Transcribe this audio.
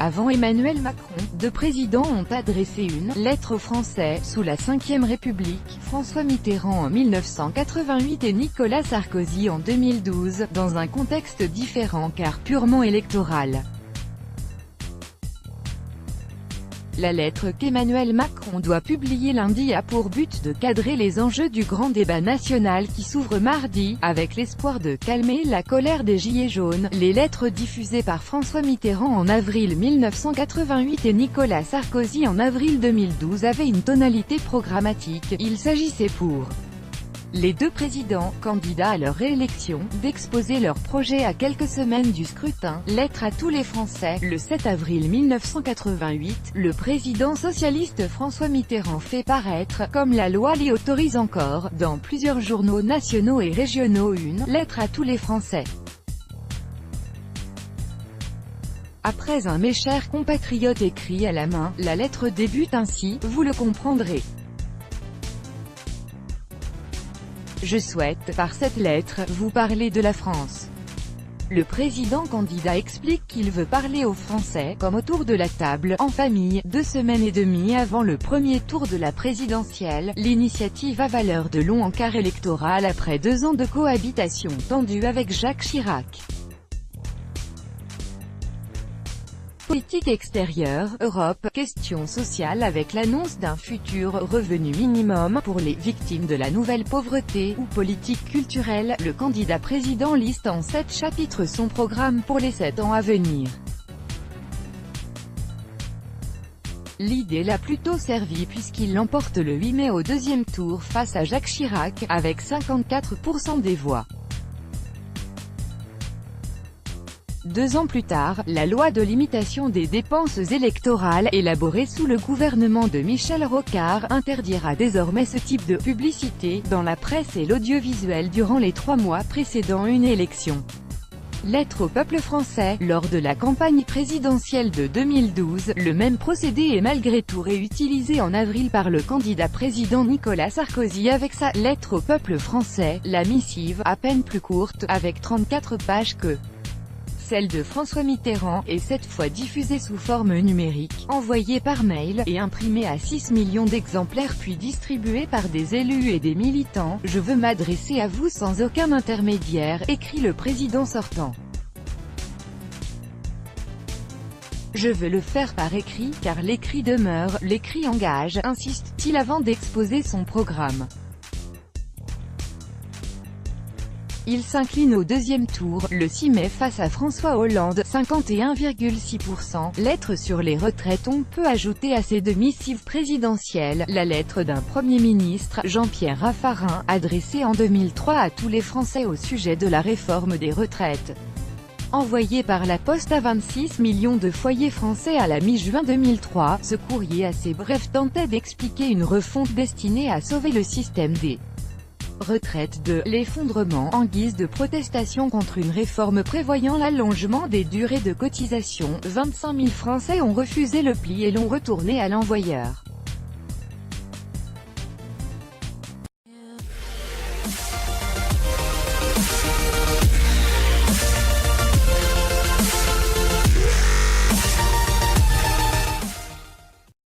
Avant Emmanuel Macron, deux présidents ont adressé une lettre aux Français, sous la Ve République, François Mitterrand en 1988 et Nicolas Sarkozy en 2012, dans un contexte différent car purement électoral. La lettre qu'Emmanuel Macron doit publier lundi a pour but de cadrer les enjeux du grand débat national qui s'ouvre mardi, avec l'espoir de calmer la colère des Gilets jaunes. Les lettres diffusées par François Mitterrand en avril 1988 et Nicolas Sarkozy en avril 2012 avaient une tonalité programmatique. Il s'agissait pour les deux présidents, candidats à leur réélection, d'exposer leur projet à quelques semaines du scrutin. Lettre à tous les Français. Le 7 avril 1988, le président socialiste François Mitterrand fait paraître, comme la loi l'y autorise encore, dans plusieurs journaux nationaux et régionaux une lettre à tous les Français. Après un mes chers compatriotes écrit à la main, la lettre débute ainsi, vous le comprendrez. Je souhaite, par cette lettre, vous parler de la France. Le président candidat explique qu'il veut parler aux Français, comme autour de la table, en famille, 2 semaines et demie avant le premier tour de la présidentielle. L'initiative a valeur de long encart électoral après 2 ans de cohabitation tendue avec Jacques Chirac. Politique extérieure, Europe, questions sociales avec l'annonce d'un futur revenu minimum pour les victimes de la nouvelle pauvreté, ou politique culturelle, le candidat président liste en 7 chapitres son programme pour les 7 ans à venir. L'idée l'a plutôt servi puisqu'il l'emporte le 8 mai au 2e tour face à Jacques Chirac, avec 54% des voix. 2 ans plus tard, la loi de limitation des dépenses électorales, élaborée sous le gouvernement de Michel Rocard, interdira désormais ce type de publicité dans la presse et l'audiovisuel durant les 3 mois précédant une élection. Lettre au peuple français. Lors de la campagne présidentielle de 2012, le même procédé est malgré tout réutilisé en avril par le candidat président Nicolas Sarkozy avec sa lettre au peuple français, la missive, à peine plus courte, avec 34 pages que celle de François Mitterrand, est cette fois diffusée sous forme numérique, envoyée par mail, et imprimée à 6 millions d'exemplaires puis distribuée par des élus et des militants. « Je veux m'adresser à vous sans aucun intermédiaire », écrit le président sortant. Je veux le faire par écrit, car l'écrit demeure, l'écrit engage, insiste-t-il avant d'exposer son programme. Il s'incline au 2e tour, le 6 mai face à François Hollande, 51,6%. Lettre sur les retraites. On peut ajouter à ces 2 missives présidentielles, la lettre d'un Premier ministre, Jean-Pierre Raffarin, adressée en 2003 à tous les Français au sujet de la réforme des retraites. Envoyé par la poste à 26 millions de foyers français à la mi-juin 2003, ce courrier assez bref tentait d'expliquer une refonte destinée à sauver le système des retraite de l'effondrement, en guise de protestation contre une réforme prévoyant l'allongement des durées de cotisation. 25 000 Français ont refusé le pli et l'ont retourné à l'envoyeur.